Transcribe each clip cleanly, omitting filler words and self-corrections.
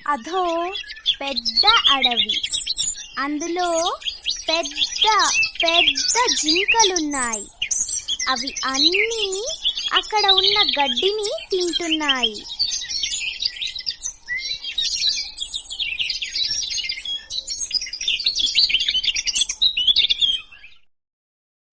అదో పెద్ద అడవి. అందులో పెద్ద పెద్ద జింకలున్నాయి. అవి అన్నీ అక్కడ ఉన్న గడ్డిని తింటున్నాయి.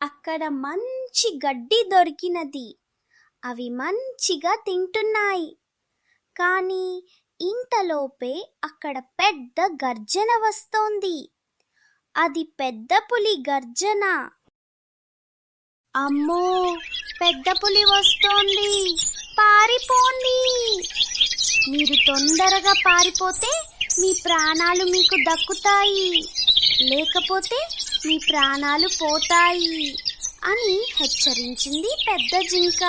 అక్కడ మంచి గడ్డి దొరికినది. అవి మంచిగా తింటున్నాయి. కానీ ఇంతలోపే అక్కడ పెద్ద గర్జన వస్తోంది. అది పెద్ద పులి గర్జన. అమ్మో, పెద్ద పులి వస్తోంది, పారిపోండి. మీరు తొందరగా పారిపోతే మీ ప్రాణాలు మీకు దక్కుతాయి, లేకపోతే మీ ప్రాణాలు పోతాయి అని హెచ్చరించింది పెద్ద జింక.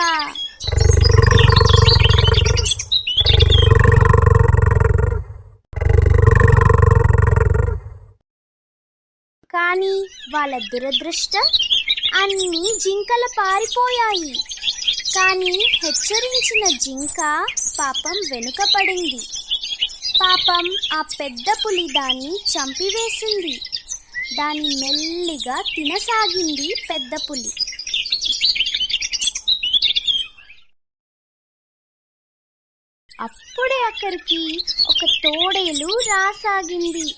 కానీ వాళ్ళ దురదృష్టం, అన్ని జింకలు పారిపోయాయి. కానీ హెచ్చరించిన జింక పాపం వెనుకపడింది. పాపం ఆ పెద్ద పులి దాన్ని చంపివేసింది. దాన్ని మెల్లిగా తినసాగింది పెద్ద పులి. అప్పుడే అక్కడికి ఒక తోడేలు రాసాగింది.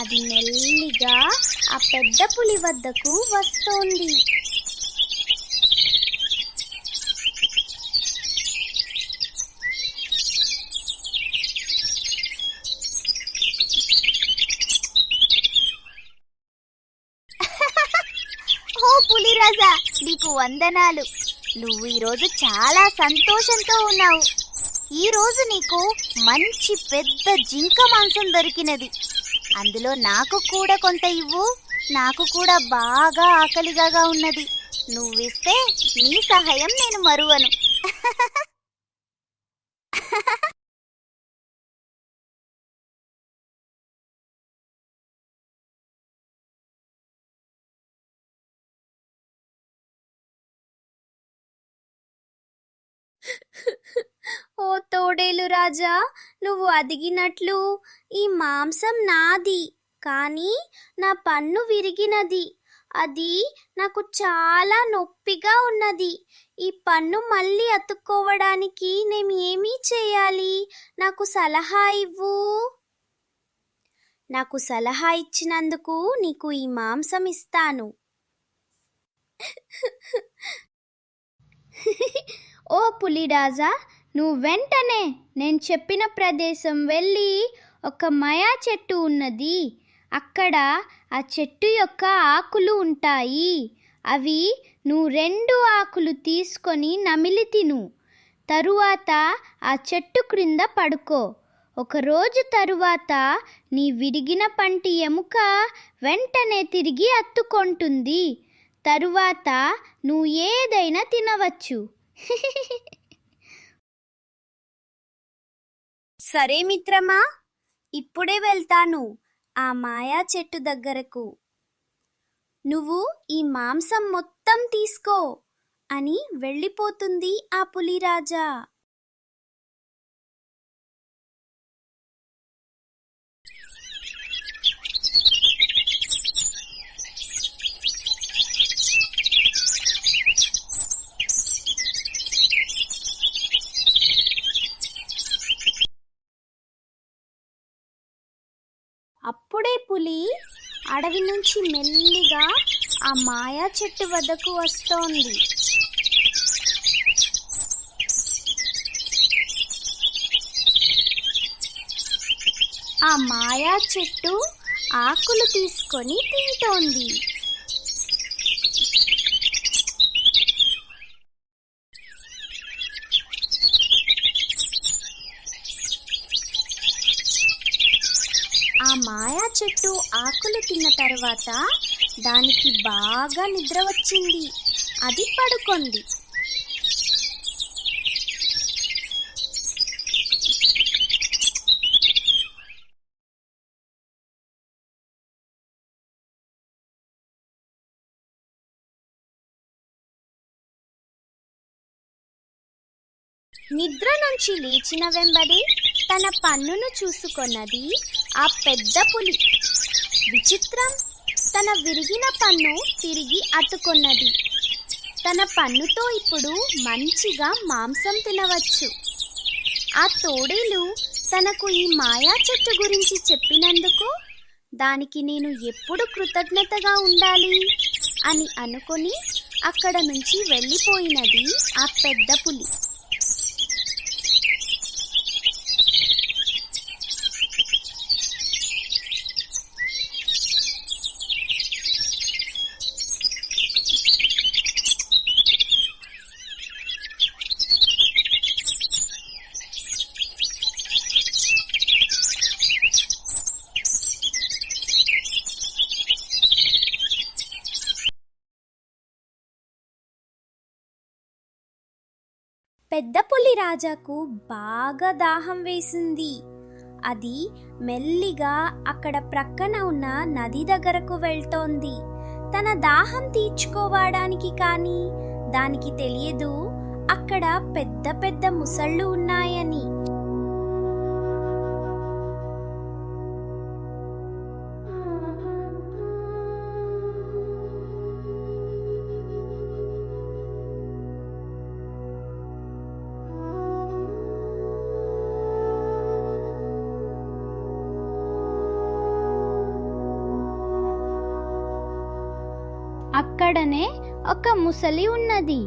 అది మెల్లిగా ఆ పెద్ద పులి వద్దకు వస్తోంది. ఓ పులిరాజా, నీకు వందనాలు. నువ్వు ఈరోజు చాలా సంతోషంతో ఉన్నావు. ఈరోజు నీకు మంచి పెద్ద జింక మాంసం దొరికినది. అందులో నాకు కూడా కొంత ఇవ్వు. నాకు కూడా బాగా ఆకలిగా ఉన్నది. నువ్విస్తే నీ సహాయం నేను మరువను. ఓ తోడేలు రాజా, నువ్వు అడిగినట్లు ఈ మాంసం నాది. కానీ నా పన్ను విరిగినది. అది నాకు చాలా నొప్పిగా ఉన్నది. ఈ పన్ను మళ్ళీ అతుక్కోవడానికి నేను ఏమీ చేయాలి? నాకు సలహా ఇవ్వు. నాకు సలహా ఇచ్చినందుకు నీకు ఈ మాంసం ఇస్తాను. ఓ పులిరాజా, నువ్వు వెంటనే నేను చెప్పిన ప్రదేశం వెళ్ళి, ఒక మయా చెట్టు ఉన్నది. అక్కడ ఆ చెట్టు యొక్క ఆకులు ఉంటాయి. అవి నువ్వు 2 ఆకులు తీసుకొని నమిలి తిను. తరువాత ఆ చెట్టు క్రింద పడుకో. ఒకరోజు తరువాత నీ విరిగిన పంటి ఎముక వెంటనే తిరిగి అత్తుకొంటుంది. తరువాత నువ్వు ఏదైనా తినవచ్చు. సరే మిత్రమా, ఇప్పుడే వెళ్తాను ఆ మాయా చెట్టు దగ్గరకు. నువ్వు ఈ మాంసం మొత్తం తీసుకో అని వెళ్ళిపోతుంది ఆ పులిరాజా. అప్పుడే పులి అడవి నుంచి మెల్లిగా ఆ మాయా చెట్టు వద్దకు వస్తోంది. ఆ మాయా చెట్టు ఆకులు తీసుకొని తింటోంది. ఆ మాయా చెట్టు ఆకులు తిన్న తర్వాత దానికి బాగా నిద్ర వచ్చింది. అది పడుకుంది. నిద్ర నుంచి లేచిన వెంబడి తన పన్నును చూసుకొన్నది ఆ పెద్ద పులి. విచిత్రం, తన విరిగిన పన్ను తిరిగి అతుకొన్నది. తన పన్నుతో ఇప్పుడు మంచిగా మాంసం తినవచ్చు. ఆ తోడేలు తనకు ఈ మాయా చెట్టు గురించి చెప్పినందుకు దానికి నేను ఎప్పుడు కృతజ్ఞతగా ఉండాలి అని అనుకొని అక్కడ నుంచి వెళ్ళిపోయినది ఆ పెద్ద పులి. పెద్ద పులి రాజాకు బాగా దాహం వేసింది. అది మెల్లిగా అక్కడ ప్రక్కన ఉన్న నది దగ్గరకు వెళ్తోంది. తన దాహం తీర్చుకోవడానికి, కానీ దానికి తెలియదు అక్కడ పెద్ద పెద్ద ముసళ్ళు ఉన్నాయని. అక్కడనే ఒక ముసలి ఉన్నది.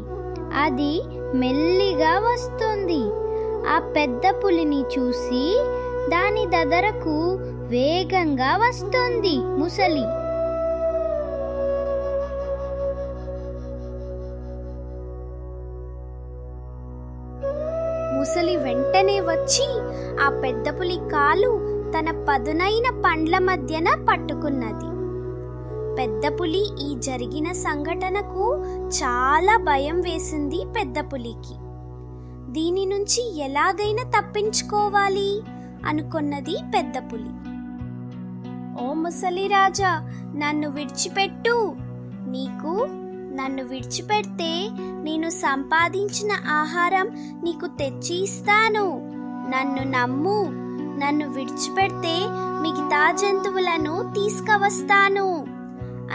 అది మెల్లిగా వస్తుంది. ఆ పెద్ద పులిని చూసి దాని దగ్గరకు వేగంగా వస్తుంది ముసలి. ముసలి వెంటనే వచ్చి ఆ పెద్ద పులి కాలు తన పదునైన పండ్ల మధ్యన పట్టుకున్నది. పెద్ద పులి ఈ జరిగిన సంఘటనకు చాలా భయం వేసింది పెద్ద పులికి. దీని నుంచి ఎలాగైనా తప్పించుకోవాలి అనుకున్నది పెద్ద పులి. ఓ ముసలి రాజా, నన్ను విడిచిపెట్టు. నన్ను విడిచిపెడితే నేను సంపాదించిన ఆహారం నీకు తెచ్చి ఇస్తాను. నన్ను నమ్ము. నన్ను విడిచిపెడితే మిగతా జంతువులను తీసుకువస్తాను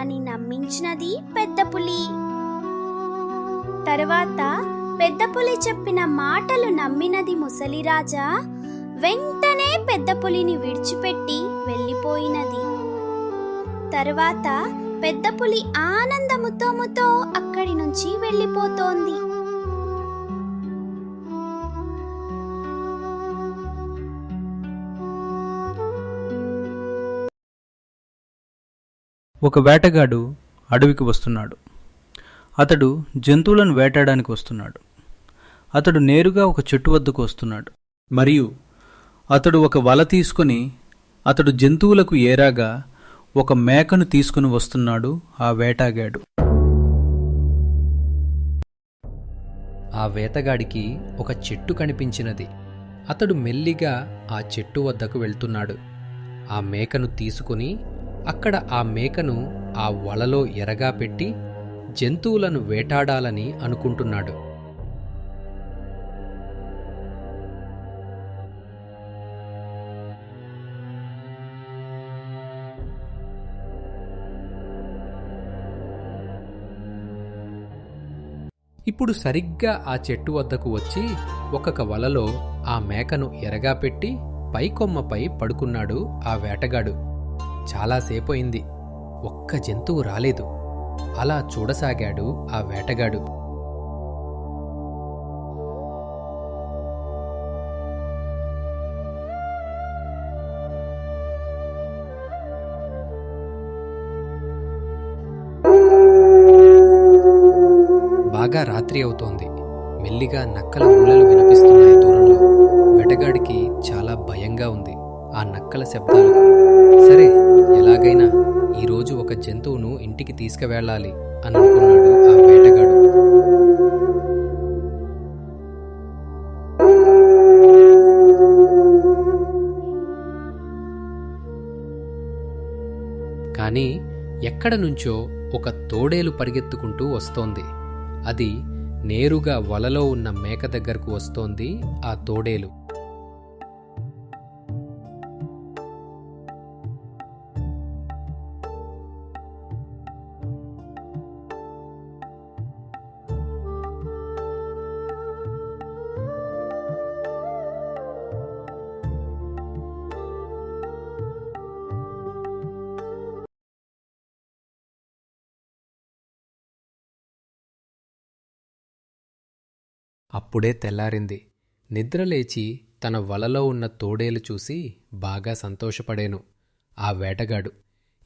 అని నమ్మించినది పెద్ద పులి. తరువాత పెద్ద పులి చెప్పిన మాటలు నమ్మినది ముసలిరాజా. వెంటనే పెద్ద పులిని విడిచిపెట్టి వెళ్ళిపోయినది. తరువాత పెద్ద పులి ఆనందముతో అక్కడి నుంచి వెళ్ళిపోతోంది. ఒక వేటగాడు అడవికి వస్తున్నాడు. అతడు జంతువులను వేటాడడానికి వస్తున్నాడు. అతడు నేరుగా ఒక చెట్టు వద్దకు వస్తున్నాడు. మరియు అతడు ఒక వల తీసుకుని అతడు జంతువులకు ఏరాగా ఒక మేకను తీసుకుని వస్తున్నాడు ఆ వేటగాడు. ఆ వేటగాడికి ఒక చెట్టు కనిపించినది. అతడు మెల్లిగా ఆ చెట్టు వద్దకు వెళ్తున్నాడు. ఆ మేకను తీసుకుని అక్కడ ఆ మేకను ఆ వలలో ఎరగా పెట్టి జంతువులను వేటాడాలని అనుకుంటున్నాడు. ఇప్పుడు సరిగ్గా ఆ చెట్టు వద్దకు వచ్చి ఒక్కొక్క వలలో ఆ మేకను ఎరగా పెట్టి పైకొమ్మపై పడుకున్నాడు ఆ వేటగాడు. చాలాసేపయింది. ఒక్క జంతువు రాలేదు. అలా చూడసాగాడు ఆ వేటగాడు. బాగా రాత్రి అవుతోంది. మెల్లిగా నక్కల ఊలలు వినిపిస్తున్నాయి దూరంలో. వేటగాడికి చాలా భయంగా ఉంది ఆ నక్కల శబ్దాలకు. సరే, ఎలాగైనా ఈరోజు ఒక జంతువును ఇంటికి తీసుకువెళ్ళాలి అని అనుకున్నాడు ఆ వేటగాడు. కానీ ఎక్కడ నుంచో ఒక తోడేలు పరిగెత్తుకుంటూ వస్తోంది. అది నేరుగా వలలో ఉన్న మేక దగ్గరకు వస్తోంది. ఆ తోడేలు అప్పుడే తెల్లారింది. నిద్రలేచి తన వలలో ఉన్న తోడేలు చూసి బాగా సంతోషపడేను ఆ వేటగాడు.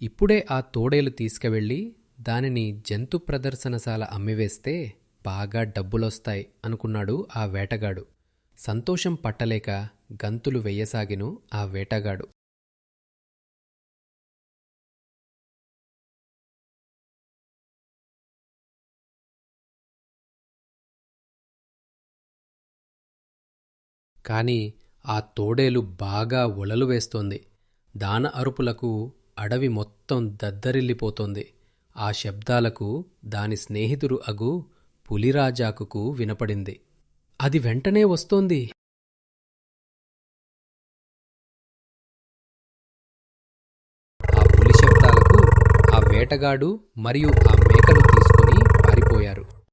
ఇప్పుడే ఆ తోడేలు తీసుకువెళ్ళి దానిని జంతు ప్రదర్శనశాల అమ్మివేస్తే బాగా డబ్బులొస్తాయి అనుకున్నాడు ఆ వేటగాడు. సంతోషం పట్టలేక గంతులు వెయ్యసాగిను ఆ వేటగాడు. కాని ఆ తోడేలు బాగా ఒలలు వేస్తోంది. దాన అరుపులకు అడవి మొత్తం దద్దరిల్లిపోతోంది. ఆ శబ్దాలకు దాని స్నేహితుడు అగు పులిరాజాకు వినపడింది. అది వెంటనే వస్తోంది. ఆ పులి శబ్దాలకు ఆ వేటగాడు మరియు ఆ మేకను తీసుకుని పారిపోయారు.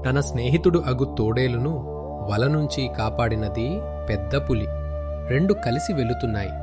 తన స్నేహితుడు అగు తోడేలును వల నుంచి కాపాడినది పెద్ద పులి. రెండు కలిసి వెళుతున్నాయి.